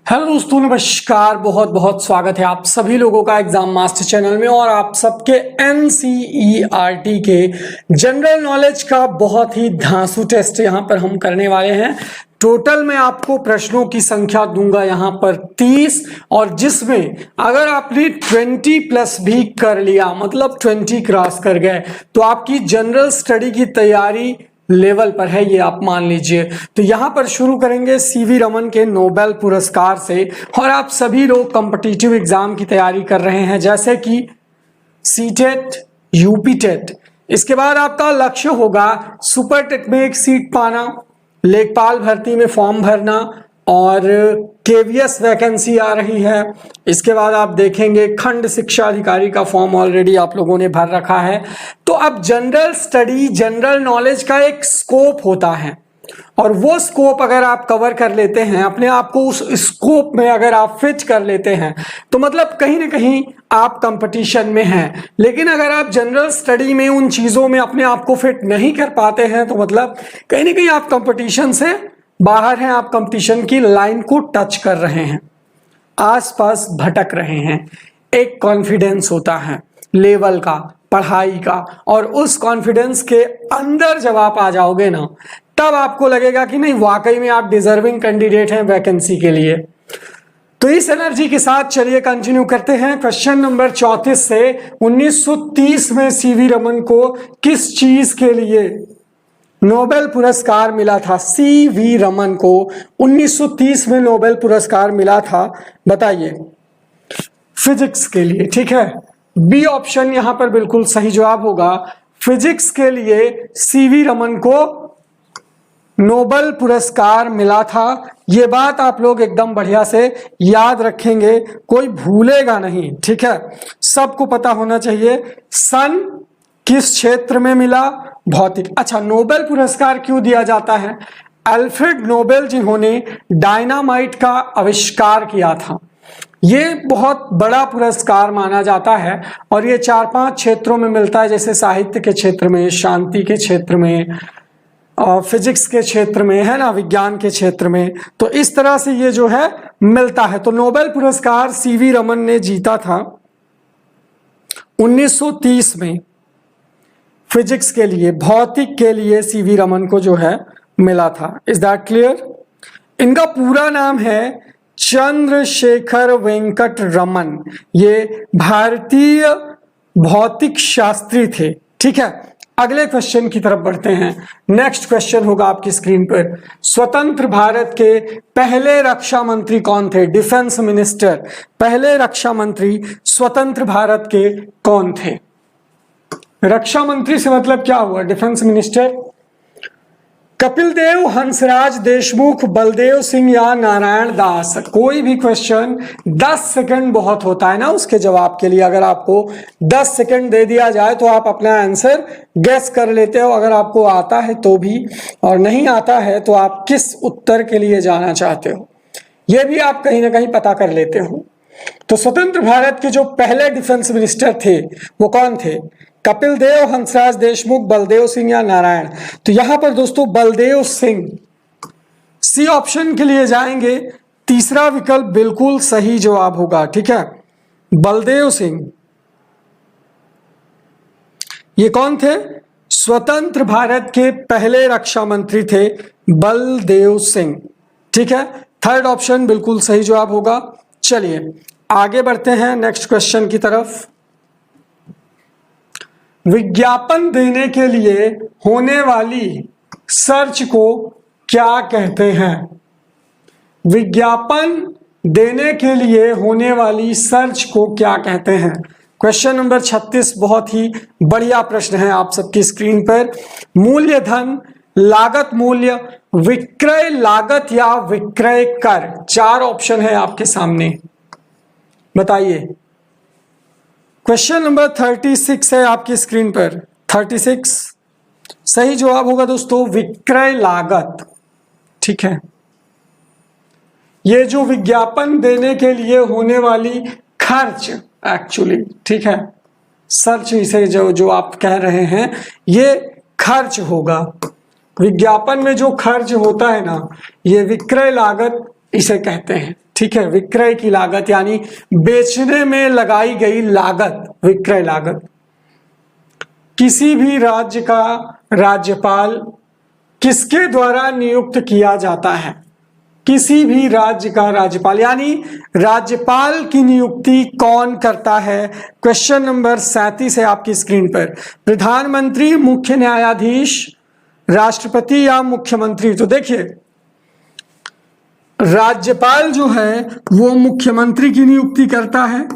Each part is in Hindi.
हेलो दोस्तों, नमस्कार। बहुत बहुत स्वागत है आप सभी लोगों का एग्जाम मास्टर चैनल में। और आप सबके एनसीईआरटी के जनरल नॉलेज का बहुत ही धांसू टेस्ट यहाँ पर हम करने वाले हैं। टोटल मैं आपको प्रश्नों की संख्या दूंगा यहाँ पर 30, और जिसमें अगर आपने 20 प्लस भी कर लिया, मतलब 20 क्रॉस कर गए, तो आपकी जनरल स्टडी की तैयारी लेवल पर है, ये आप मान लीजिए। तो यहां पर शुरू करेंगे सीवी रमन के नोबेल पुरस्कार से। और आप सभी लोग कॉम्पिटिटिव एग्जाम की तैयारी कर रहे हैं, जैसे कि सीटेट, यूपी टेट। इसके बाद आपका लक्ष्य होगा सुपर टेट में एक सीट पाना, लेखपाल भर्ती में फॉर्म भरना, और केवीएस वैकेंसी आ रही है। इसके बाद आप देखेंगे खंड शिक्षा अधिकारी का फॉर्म ऑलरेडी आप लोगों ने भर रखा है। तो अब जनरल स्टडी, जनरल नॉलेज का एक स्कोप होता है, और वो स्कोप अगर आप कवर कर लेते हैं, अपने आप को उस स्कोप में अगर आप फिट कर लेते हैं, तो मतलब कहीं ना कहीं आप कंपटीशन में हैं। लेकिन अगर आप जनरल स्टडी में उन चीजों में अपने आप को फिट नहीं कर पाते हैं, तो मतलब कहीं ना कहीं आप कंपटीशन से बाहर हैं, आप कंपटीशन की लाइन को टच कर रहे हैं, आसपास भटक रहे हैं। एक कॉन्फिडेंस होता है लेवल का, पढ़ाई का, और उस कॉन्फिडेंस के अंदर जब आप आ जाओगे ना, तब आपको लगेगा कि नहीं, वाकई में आप डिजर्विंग कैंडिडेट हैं वैकेंसी के लिए। तो इस एनर्जी के साथ चलिए कंटिन्यू करते हैं। क्वेश्चन नंबर 34 से 1930 में सीवी रमन को किस चीज के लिए नोबेल पुरस्कार मिला था? सीवी रमन को 1930 में नोबेल पुरस्कार मिला था, बताइए। फिजिक्स के लिए, ठीक है। बी ऑप्शन यहां पर बिल्कुल सही जवाब होगा। फिजिक्स के लिए सीवी रमन को नोबेल पुरस्कार मिला था। यह बात आप लोग एकदम बढ़िया से याद रखेंगे, कोई भूलेगा नहीं, ठीक है। सबको पता होना चाहिए सन किस क्षेत्र में मिला, भौतिक। अच्छा, नोबेल पुरस्कार क्यों दिया जाता है? अल्फ्रेड नोबेल जिन्होंने डायनामाइट का आविष्कार किया था, ये बहुत बड़ा पुरस्कार माना जाता है, और ये 4-5 क्षेत्रों में मिलता है, जैसे साहित्य के क्षेत्र में, शांति के क्षेत्र में, फिजिक्स के क्षेत्र में, है ना, विज्ञान के क्षेत्र में। तो इस तरह से ये जो है मिलता है। तो नोबेल पुरस्कार सीवी रमन ने जीता था 1930 में। फिजिक्स के लिए, भौतिक के लिए सीवी रमन को जो है मिला था। Is that clear? इनका पूरा नाम है चंद्रशेखर वेंकट रमन। ये भारतीय भौतिक शास्त्री थे, ठीक है। अगले क्वेश्चन की तरफ बढ़ते हैं। नेक्स्ट क्वेश्चन होगा आपकी स्क्रीन पर। स्वतंत्र भारत के पहले रक्षा मंत्री कौन थे? डिफेंस मिनिस्टर, पहले रक्षा मंत्री स्वतंत्र भारत के कौन थे? रक्षा मंत्री से मतलब क्या हुआ? Defence minister. कपिल देव, हंसराज देशमुख, बलदेव सिंह या नारायण दास? कोई भी क्वेश्चन 10 सेकंड बहुत होता है ना उसके जवाब के लिए। अगर आपको 10 सेकंड दे दिया जाए तो आप अपना आंसर गेस कर लेते हो, अगर आपको आता है तो भी, और नहीं आता है तो आप किस उत्तर के लिए जाना चाहते हो, यह भी आप कहीं ना कहीं पता कर लेते हो। तो स्वतंत्र भारत के जो पहले डिफेंस मिनिस्टर थे वो कौन थे? कपिल देव, हंसराज देशमुख, बलदेव सिंह या नारायण? तो यहां पर दोस्तों बलदेव सिंह, सी ऑप्शन के लिए जाएंगे। तीसरा विकल्प बिल्कुल सही जवाब होगा, ठीक है, बलदेव सिंह। ये कौन थे? स्वतंत्र भारत के पहले रक्षा मंत्री थे बलदेव सिंह, ठीक है। थर्ड ऑप्शन बिल्कुल सही जवाब होगा। चलिए आगे बढ़ते हैं नेक्स्ट क्वेश्चन की तरफ। विज्ञापन देने के लिए होने वाली सर्च को क्या कहते हैं? विज्ञापन देने के लिए होने वाली सर्च को क्या कहते हैं? क्वेश्चन नंबर 36 बहुत ही बढ़िया प्रश्न है आप सबकी स्क्रीन पर। मूल्यधन, लागत मूल्य, विक्रय लागत या विक्रय कर? 4 ऑप्शन है आपके सामने, बताइए। क्वेश्चन नंबर 36 है आपकी स्क्रीन पर। 36 सही जवाब होगा दोस्तों विक्रय लागत, ठीक है। ये जो विज्ञापन देने के लिए होने वाली खर्च एक्चुअली, ठीक है, सर्च इसे जो आप कह रहे हैं, ये खर्च होगा। विज्ञापन में जो खर्च होता है ना, ये विक्रय लागत इसे कहते हैं, ठीक है, विक्रय की लागत यानी बेचने में लगाई गई लागत, विक्रय लागत। किसी भी राज्य का राज्यपाल किसके द्वारा नियुक्त किया जाता है? किसी भी राज्य का राज्यपाल यानी राज्यपाल की नियुक्ति कौन करता है? क्वेश्चन नंबर 37 है आपकी स्क्रीन पर। प्रधानमंत्री, मुख्य न्यायाधीश, राष्ट्रपति या मुख्यमंत्री? तो देखिए, राज्यपाल जो है वो मुख्यमंत्री की नियुक्ति करता है,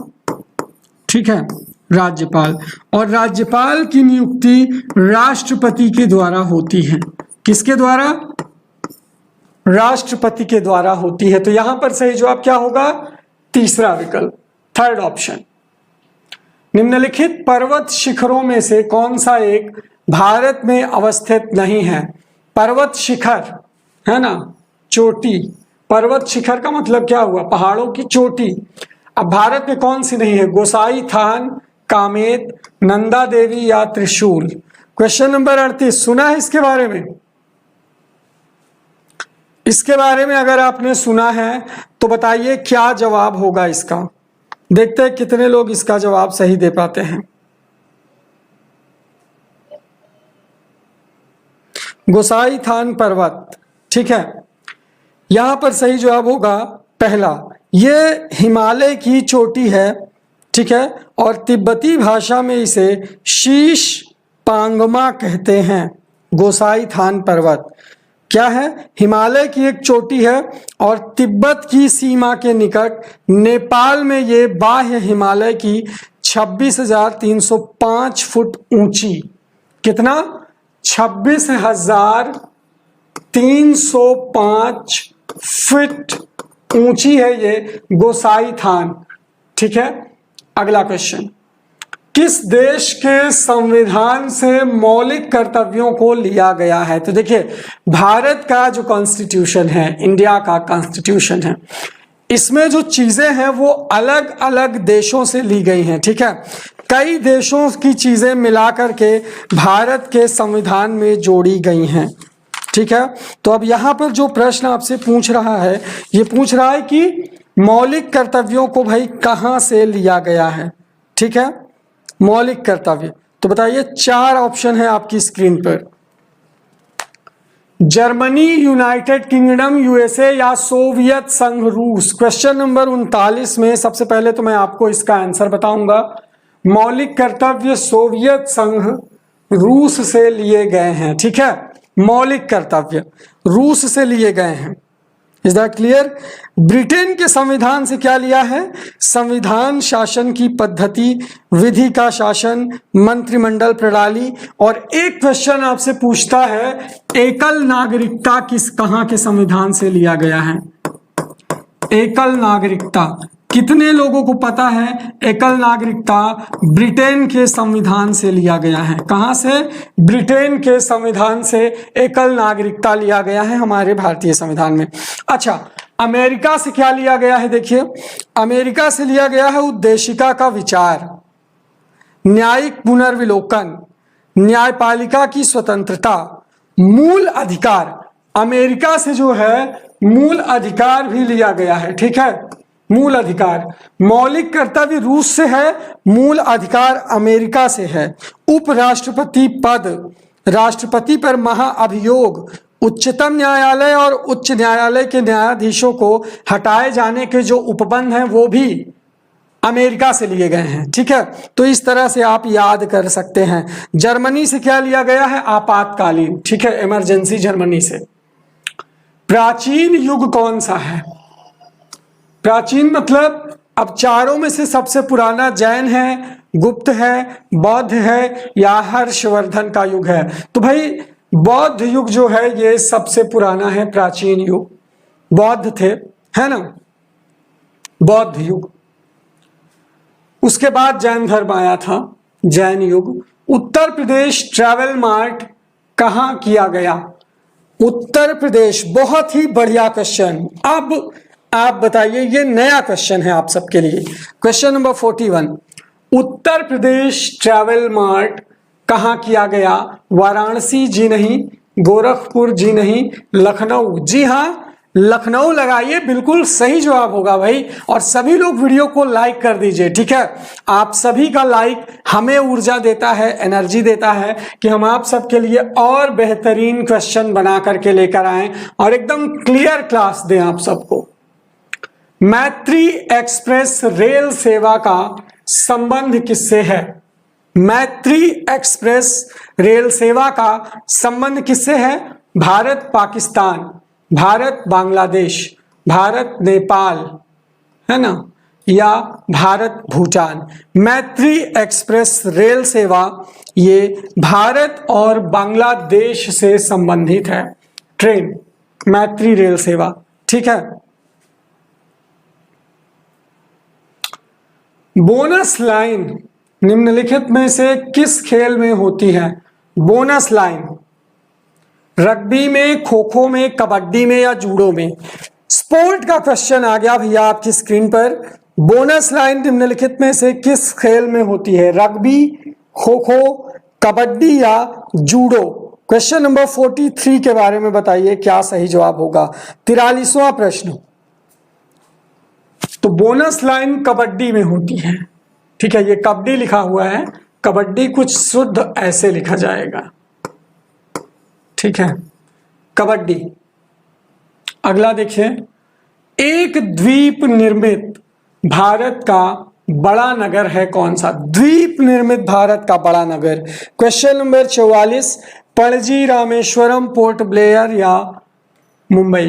ठीक है, राज्यपाल। और राज्यपाल की नियुक्ति राष्ट्रपति के द्वारा होती है। किसके द्वारा? राष्ट्रपति के द्वारा होती है। तो यहां पर सही जवाब क्या होगा? तीसरा विकल्प, थर्ड ऑप्शन। निम्नलिखित पर्वत शिखरों में से कौन सा एक भारत में अवस्थित नहीं है? पर्वत शिखर है ना, चोटी। पर्वत शिखर का मतलब क्या हुआ? पहाड़ों की चोटी। अब भारत में कौन सी नहीं है? गोसाई थान, कामेत, नंदा देवी या त्रिशूल? क्वेश्चन नंबर 38 सुना है इसके बारे में? इसके बारे में अगर आपने सुना है तो बताइए क्या जवाब होगा इसका। देखते हैं कितने लोग इसका जवाब सही दे पाते हैं। गोसाई थान पर्वत, ठीक है। यहां पर सही जवाब होगा पहला। ये हिमालय की चोटी है, ठीक है, और तिब्बती भाषा में इसे शीश पांगमा कहते हैं। गोसाई थान पर्वत क्या है? हिमालय की एक चोटी है और तिब्बत की सीमा के निकट नेपाल में ये बाह्य हिमालय की 26,305 फुट ऊंची, कितना? 26,305 फीट ऊंची है ये गोसाई थान, ठीक है। अगला क्वेश्चन, किस देश के संविधान से मौलिक कर्तव्यों को लिया गया है? तो देखिए, भारत का जो कॉन्स्टिट्यूशन है, इंडिया का कॉन्स्टिट्यूशन है, इसमें जो चीजें हैं वो अलग अलग देशों से ली गई हैं, ठीक है। कई देशों की चीजें मिलाकर के भारत के संविधान में जोड़ी गई हैं, ठीक है। तो अब यहां पर जो प्रश्न आपसे पूछ रहा है, ये पूछ रहा है कि मौलिक कर्तव्यों को भाई कहां से लिया गया है, ठीक है, मौलिक कर्तव्य। तो बताइए, 4 ऑप्शन है आपकी स्क्रीन पर। जर्मनी, यूनाइटेड किंगडम, यूएसए या सोवियत संघ रूस? क्वेश्चन नंबर 39 में सबसे पहले तो मैं आपको इसका आंसर बताऊंगा। मौलिक कर्तव्य सोवियत संघ रूस से लिए गए हैं, ठीक है। मौलिक कर्तव्य रूस से लिए गए हैं। Is that clear? ब्रिटेन के संविधान से क्या लिया है? संविधान, शासन की पद्धति, विधि का शासन, मंत्रिमंडल प्रणाली। और एक क्वेश्चन आपसे पूछता है, एकल नागरिकता कहां के संविधान से लिया गया है? एकल नागरिकता कितने लोगों को पता है? एकल नागरिकता ब्रिटेन के संविधान से लिया गया है। कहां से? ब्रिटेन के संविधान से एकल नागरिकता लिया गया है हमारे भारतीय संविधान में। अच्छा, अमेरिका से क्या लिया गया है? देखिए, अमेरिका से लिया गया है उद्देशिका का विचार, न्यायिक पुनर्विलोकन, न्यायपालिका की स्वतंत्रता, मूल अधिकार। अमेरिका से जो है मूल अधिकार भी लिया गया है, ठीक है, मूल अधिकार। मौलिक कर्तव्य रूस से है, मूल अधिकार अमेरिका से है। उपराष्ट्रपति पद, राष्ट्रपति पर महाअभियोग, उच्चतम न्यायालय और उच्च न्यायालय के न्यायाधीशों को हटाए जाने के जो उपबंध हैं वो भी अमेरिका से लिए गए हैं, ठीक है। तो इस तरह से आप याद कर सकते हैं। जर्मनी से क्या लिया गया है? आपातकालीन, ठीक है, इमरजेंसी जर्मनी से। प्राचीन युग कौन सा है? प्राचीन मतलब अब चारों में से सबसे पुराना जैन है, गुप्त है, बौद्ध है या हर्षवर्धन का युग है? तो भाई बौद्ध युग जो है ये सबसे पुराना है, प्राचीन युग। बौद्ध थे, है ना, बौद्ध युग। उसके बाद जैन धर्म आया था, जैन युग। उत्तर प्रदेश ट्रैवल मार्ट कहां किया गया? उत्तर प्रदेश, बहुत ही बढ़िया क्वेश्चन। अब आप बताइए, ये नया क्वेश्चन है आप सबके लिए। Question number 41, Uttar Pradesh travel mart कहां किया गया? वाराणसी जी नहीं, गोरखपुर जी नहीं, लखनऊ जी हाँ, लखनऊ लगाइए, बिल्कुल सही जवाब होगा भाई। और सभी लोग वीडियो को लाइक कर दीजिए, ठीक है। आप सभी का लाइक हमें ऊर्जा देता है, एनर्जी देता है कि हम आप सबके लिए और बेहतरीन क्वेश्चन बना करके लेकर आए और एकदम क्लियर क्लास दें आप सबको। मैत्री एक्सप्रेस रेल सेवा का संबंध किससे है? मैत्री एक्सप्रेस रेल सेवा का संबंध किससे है? भारत पाकिस्तान, भारत बांग्लादेश, भारत नेपाल, है ना, या भारत भूटान। मैत्री एक्सप्रेस रेल सेवा ये भारत और बांग्लादेश से संबंधित है, ट्रेन मैत्री रेल सेवा, ठीक है। बोनस लाइन निम्नलिखित में से किस खेल में होती है? बोनस लाइन रग्बी में, खो खो में, कबड्डी में या जूडो में? स्पोर्ट का क्वेश्चन आ गया भैया आपकी स्क्रीन पर। बोनस लाइन निम्नलिखित में से किस खेल में होती है? रग्बी, खो खो, कबड्डी या जूडो? क्वेश्चन नंबर 43 के बारे में बताइए क्या सही जवाब होगा। 43वां प्रश्न। तो बोनस लाइन कबड्डी में होती है, ठीक है। ये कबड्डी लिखा हुआ है, कबड्डी कुछ शुद्ध ऐसे लिखा जाएगा, ठीक है, कबड्डी। अगला देखिए, एक द्वीप निर्मित भारत का बड़ा नगर है कौन सा? द्वीप निर्मित भारत का बड़ा नगर। क्वेश्चन नंबर 44, पणजी, रामेश्वरम, पोर्ट ब्लेयर या मुंबई?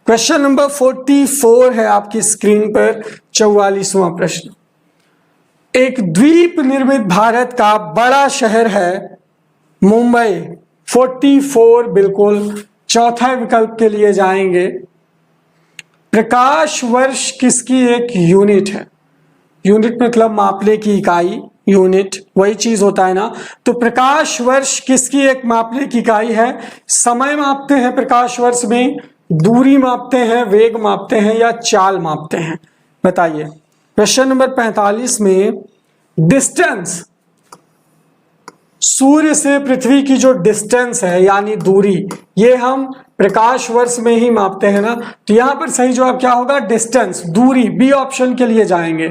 क्वेश्चन नंबर 44 है आपकी स्क्रीन पर, 44वां प्रश्न। एक द्वीप निर्मित भारत का बड़ा शहर है मुंबई। 44 बिल्कुल चौथा विकल्प के लिए जाएंगे। प्रकाश वर्ष किसकी एक यूनिट है? यूनिट मतलब मापने की इकाई, यूनिट वही चीज होता है ना। तो प्रकाश वर्ष किसकी एक मापने की इकाई है? समय मापते हैं प्रकाश वर्ष में, दूरी मापते हैं, वेग मापते हैं या चाल मापते हैं? बताइए। क्वेश्चन नंबर 45 में डिस्टेंस, सूर्य से पृथ्वी की जो डिस्टेंस है यानी दूरी, ये हम प्रकाश वर्ष में ही मापते हैं ना। तो यहां पर सही जवाब क्या होगा? डिस्टेंस, दूरी। बी ऑप्शन के लिए जाएंगे।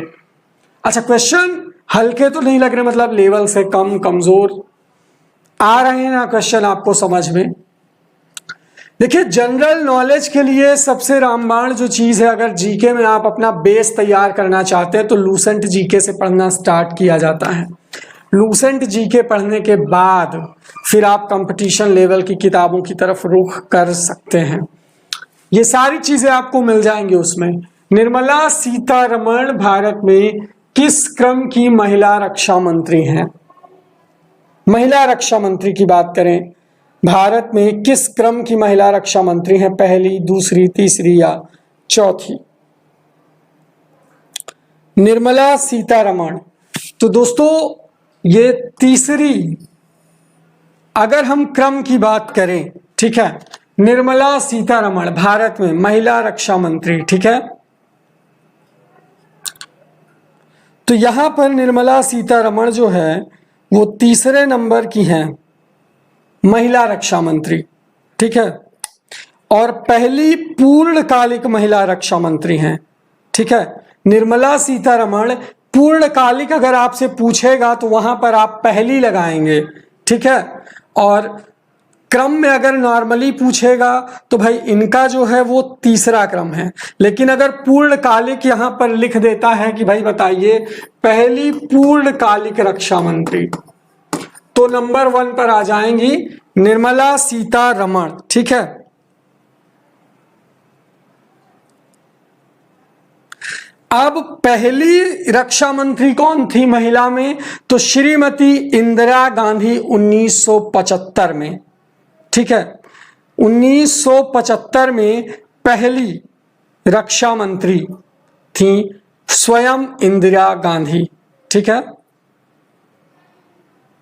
अच्छा, क्वेश्चन हल्के तो नहीं लग रहे, मतलब लेवल से कम, कमजोर आ रहे हैं ना क्वेश्चन आपको समझ में? देखिए, जनरल नॉलेज के लिए सबसे रामबाण जो चीज है, अगर जीके में आप अपना बेस तैयार करना चाहते हैं तो लूसेंट जीके से पढ़ना स्टार्ट किया जाता है। लूसेंट जीके पढ़ने के बाद फिर आप कंपटीशन लेवल की किताबों की तरफ रुख कर सकते हैं। ये सारी चीजें आपको मिल जाएंगी उसमें। निर्मला सीतारमण भारत में किस क्रम की महिला रक्षा मंत्री हैं? महिला रक्षा मंत्री की बात करें, भारत में किस क्रम की महिला रक्षा मंत्री हैं? पहली, दूसरी, तीसरी या चौथी? निर्मला सीतारमण। तो दोस्तों ये तीसरी, अगर हम क्रम की बात करें, ठीक है, निर्मला सीतारमण भारत में महिला रक्षा मंत्री, ठीक है। तो यहां पर निर्मला सीतारमण जो है वो तीसरे नंबर की हैं महिला रक्षा मंत्री, ठीक है, और पहली पूर्णकालिक महिला रक्षा मंत्री हैं, ठीक है। निर्मला सीतारमण पूर्णकालिक अगर आपसे पूछेगा तो वहां पर आप पहली लगाएंगे, ठीक है। और क्रम में अगर नॉर्मली पूछेगा तो भाई इनका जो है वो तीसरा क्रम है। लेकिन अगर पूर्णकालिक यहां पर लिख देता है कि भाई बताइए पहली पूर्णकालिक रक्षा मंत्री, तो नंबर 1 पर आ जाएंगी निर्मला सीतारमण, ठीक है। अब पहली रक्षा मंत्री कौन थी महिला में? तो श्रीमती इंदिरा गांधी 1975 में, ठीक है। 1975 में पहली रक्षा मंत्री थी स्वयं इंदिरा गांधी, ठीक है।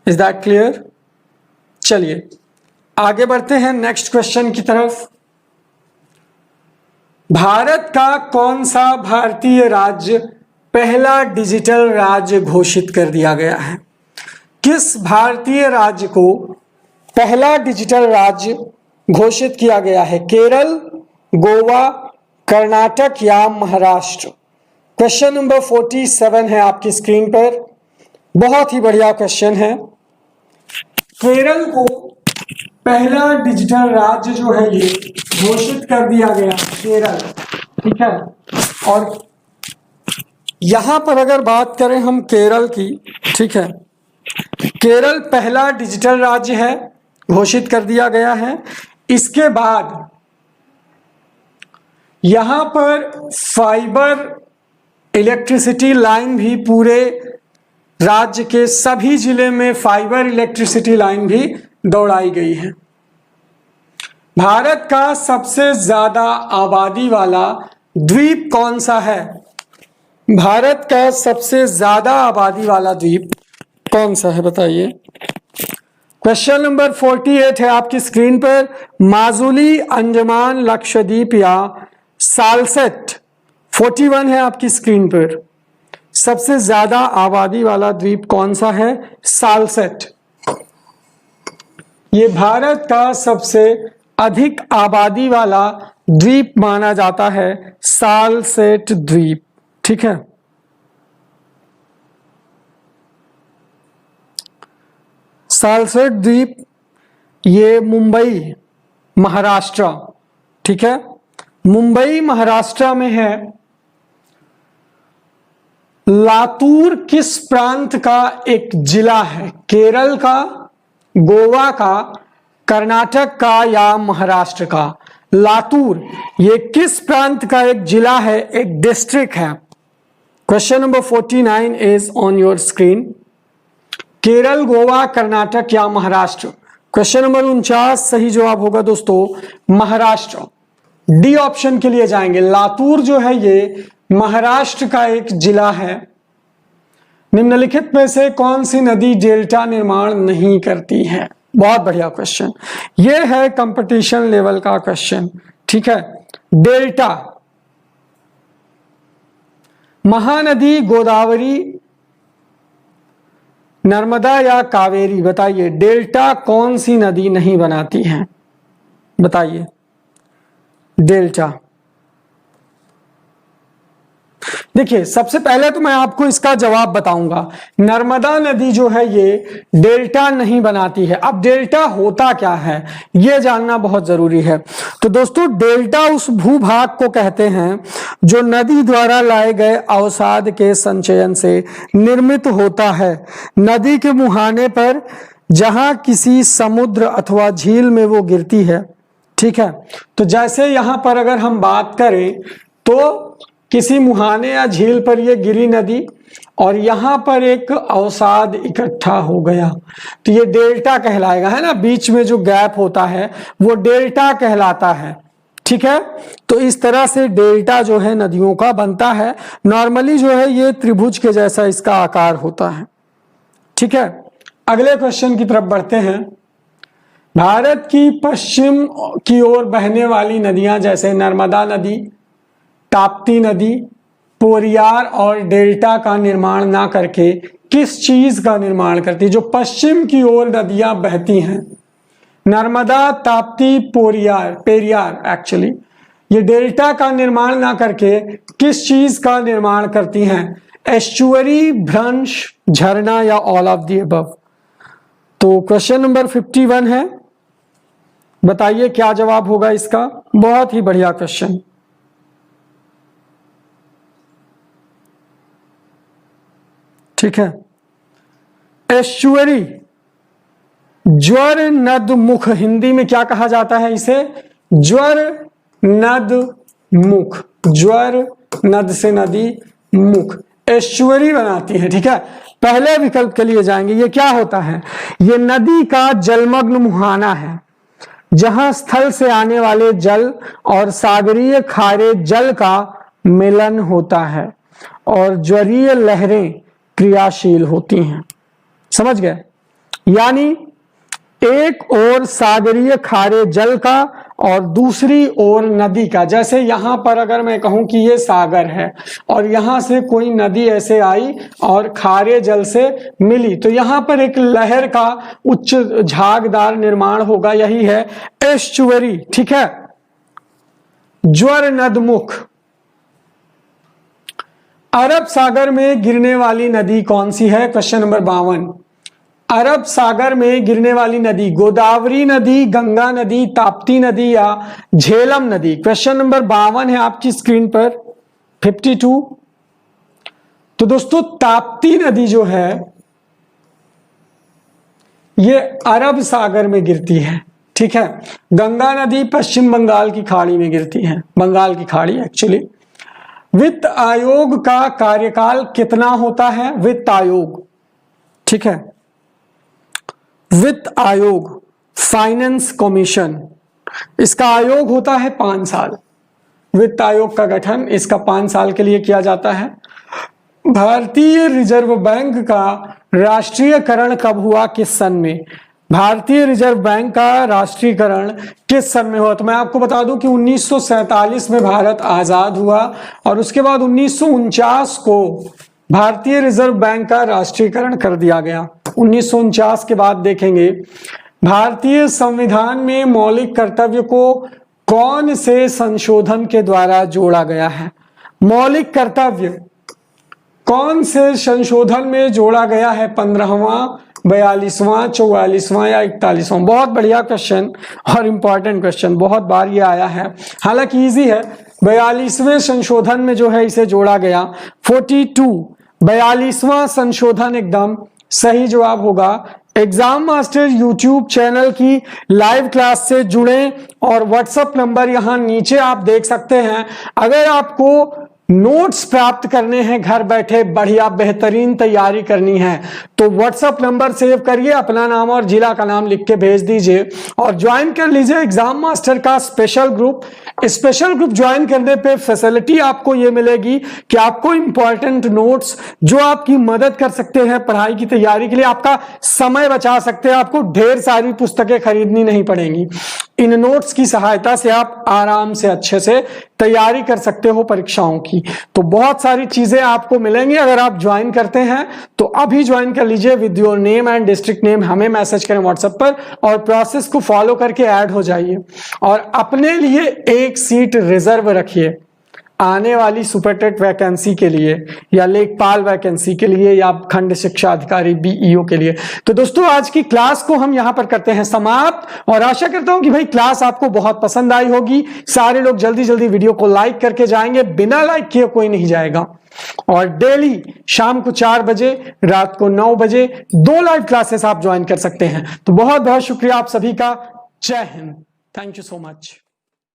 Is that clear? चलिए आगे बढ़ते हैं नेक्स्ट क्वेश्चन की तरफ। भारत का कौन सा भारतीय राज्य पहला डिजिटल राज्य घोषित कर दिया गया है? किस भारतीय राज्य को पहला डिजिटल राज्य घोषित किया गया है? केरल, गोवा, कर्नाटक या महाराष्ट्र? क्वेश्चन नंबर 47 है आपकी स्क्रीन पर। बहुत ही बढ़िया क्वेश्चन है। केरल को पहला डिजिटल राज्य जो है ये घोषित कर दिया गया, केरल, ठीक है। और यहां पर अगर बात करें हम केरल की, ठीक है, केरल पहला डिजिटल राज्य है, घोषित कर दिया गया है। इसके बाद यहां पर फाइबर इलेक्ट्रिसिटी लाइन भी पूरे राज्य के सभी जिले में फाइबर इलेक्ट्रिसिटी लाइन भी दौड़ाई गई है। भारत का सबसे ज्यादा आबादी वाला द्वीप कौन सा है? भारत का सबसे ज्यादा आबादी वाला द्वीप कौन सा है, बताइए। क्वेश्चन नंबर 48 है आपकी स्क्रीन पर। माजुली, अंडमान, लक्षद्वीप या सालसेट? 41 है आपकी स्क्रीन पर। सबसे ज्यादा आबादी वाला द्वीप कौन सा है? सालसेट। ये भारत का सबसे अधिक आबादी वाला द्वीप माना जाता है, सालसेट द्वीप, ठीक है। सालसेट द्वीप ये मुंबई, महाराष्ट्र, ठीक है, मुंबई महाराष्ट्र में है। लातूर किस प्रांत का एक जिला है? केरल का, गोवा का, कर्नाटक का या महाराष्ट्र का? लातूर ये किस प्रांत का एक जिला है, एक डिस्ट्रिक्ट है? Question number 49 is on your screen. Kerala, Goa, Karnataka या महाराष्ट्र? क्वेश्चन नंबर 49 सही जवाब होगा दोस्तों महाराष्ट्र। डी ऑप्शन के लिए जाएंगे। लातूर जो है ये महाराष्ट्र का एक जिला है। निम्नलिखित में से कौन सी नदी डेल्टा निर्माण नहीं करती है? बहुत बढ़िया क्वेश्चन, ये है कंपटीशन लेवल का क्वेश्चन, ठीक है। डेल्टा, महानदी गोदावरी, नर्मदा या कावेरी? बताइए, डेल्टा कौन सी नदी नहीं बनाती है? बताइए, डेल्टा। देखिए, सबसे पहले तो मैं आपको इसका जवाब बताऊंगा। नर्मदा नदी जो है ये डेल्टा नहीं बनाती है। अब डेल्टा होता क्या है ये जानना बहुत जरूरी है। तो दोस्तों, डेल्टा उस भूभाग को कहते हैं जो नदी द्वारा लाए गए अवसाद के संचयन से निर्मित होता है। नदी के मुहाने पर जहां किसी समुद्र अथवा झील में वो गिरती है, ठीक है। तो जैसे यहां पर अगर हम बात करें तो किसी मुहाने या झील पर ये गिरी नदी और यहां पर एक अवसाद इकट्ठा हो गया, तो ये डेल्टा कहलाएगा, है ना। बीच में जो गैप होता है वो डेल्टा कहलाता है, ठीक है। तो इस तरह से डेल्टा जो है नदियों का बनता है। नॉर्मली जो है ये त्रिभुज के जैसा इसका आकार होता है, ठीक है। अगले क्वेश्चन की तरफ बढ़ते हैं। भारत की पश्चिम की ओर बहने वाली नदियां जैसे नर्मदा नदी, ताप्ती नदी, पेरियार और डेल्टा का निर्माण ना करके किस चीज का निर्माण करती है? जो पश्चिम की ओर नदियां बहती हैं, नर्मदा, ताप्ती, पेरियार एक्चुअली, ये डेल्टा का निर्माण ना करके किस चीज का निर्माण करती हैं? एस्चुअरी, भ्रंश, झरना या ऑल ऑफ द अबव? तो क्वेश्चन नंबर 51 है, बताइए क्या जवाब होगा इसका। बहुत ही बढ़िया क्वेश्चन, ठीक है। एस्चुअरी, ज्वर नद मुख, हिंदी में क्या कहा जाता है इसे? ज्वर नद मुख, ज्वर नद से नदी मुख, एस्चुअरी बनाती है, ठीक है। पहले विकल्प के लिए जाएंगे। ये क्या होता है? ये नदी का जलमग्न मुहाना है जहां स्थल से आने वाले जल और सागरीय खारे जल का मिलन होता है और ज्वरीय लहरें क्रियाशील होती हैं। समझ गए? यानी एक ओर सागरीय खारे जल का और दूसरी ओर नदी का। जैसे यहां पर अगर मैं कहूं कि ये सागर है और यहां से कोई नदी ऐसे आई और खारे जल से मिली, तो यहां पर एक लहर का उच्च झागदार निर्माण होगा, यही है एस्चुअरी, ठीक है। ज्वर नदमुख। अरब सागर में गिरने वाली नदी कौन सी है? Question number 52। अरब सागर में गिरने वाली नदी गोदावरी नदी, गंगा नदी, ताप्ती नदी या झेलम नदी? क्वेश्चन नंबर 52 है आपकी स्क्रीन पर 52। तो दोस्तों ताप्ती नदी जो है ये अरब सागर में गिरती है, ठीक है। गंगा नदी पश्चिम बंगाल की खाड़ी में गिरती है, बंगाल की खाड़ी एक्चुअली। वित्त आयोग का कार्यकाल कितना होता है? वित्त आयोग, ठीक है, वित्त आयोग, फाइनेंस कमीशन, इसका आयोग होता है 5 साल। वित्त आयोग का गठन इसका 5 साल के लिए किया जाता है। भारतीय रिजर्व बैंक का राष्ट्रीयकरण कब हुआ, किस सन में? भारतीय रिजर्व बैंक का राष्ट्रीयकरण किस सन में हुआ? तो मैं आपको बता दूं कि 1947 में भारत आजाद हुआ और उसके बाद 1949 को भारतीय रिजर्व बैंक का राष्ट्रीयकरण कर दिया गया। 1949 के बाद देखेंगे भारतीय संविधान में मौलिक कर्तव्य को कौन से संशोधन के द्वारा जोड़ा गया है? मौलिक कर्तव्य कौन से संशोधन में जोड़ा गया है? 15वां, 42वां, 44वां या 41वां? बहुत बढ़िया क्वेश्चन और इंपॉर्टेंट क्वेश्चन, बहुत बार ये आया है, हालांकि इजी है। 42वें संशोधन में जो है इसे जोड़ा गया 42, 42वां संशोधन एकदम सही जवाब होगा। एग्जाम मास्टर यूट्यूब चैनल की लाइव क्लास से जुड़ें और व्हाट्सएप नंबर यहां नीचे आप देख सकते हैं। अगर आपको नोट्स प्राप्त करने हैं घर बैठे, बढ़िया बेहतरीन तैयारी करनी है, तो व्हाट्सएप नंबर सेव करिए, अपना नाम और जिला का नाम लिख के भेज दीजिए और ज्वाइन कर लीजिए एग्जाम मास्टर का special group. Special group join करने पे फैसिलिटी आपको ये मिलेगी कि आपको इंपॉर्टेंट नोट्स जो आपकी मदद कर सकते हैं पढ़ाई की तैयारी के लिए, आपका समय बचा सकते हैं, आपको ढेर सारी पुस्तकें खरीदनी नहीं पड़ेंगी। इन नोट्स की सहायता से आप आराम से अच्छे से तैयारी कर सकते हो परीक्षाओं की। तो बहुत सारी चीजें आपको मिलेंगी अगर आप ज्वाइन करते हैं, तो अभी ज्वाइन कर लीजिए with your name and district name, हमें मैसेज करें व्हाट्सएप पर और प्रोसेस को फॉलो करके ऐड हो जाइए और अपने लिए एक सीट रिजर्व रखिए आने वाली सुपरटेट वैकेंसी के लिए या लेखपाल वैकेंसी के लिए या खंड शिक्षा अधिकारी बीईओ के लिए। तो दोस्तों आज की क्लास को हम यहां पर करते हैं समाप्त और आशा करता हूं कि भाई क्लास आपको बहुत पसंद आई होगी। सारे लोग जल्दी जल्दी वीडियो को लाइक करके जाएंगे, बिना लाइक किए कोई नहीं जाएगा। और डेली शाम को 4 बजे, रात को 9 बजे 2 लाइव क्लासेस आप ज्वाइन कर सकते हैं। तो बहुत बहुत शुक्रिया आप सभी का। जय Hind, thank you so much.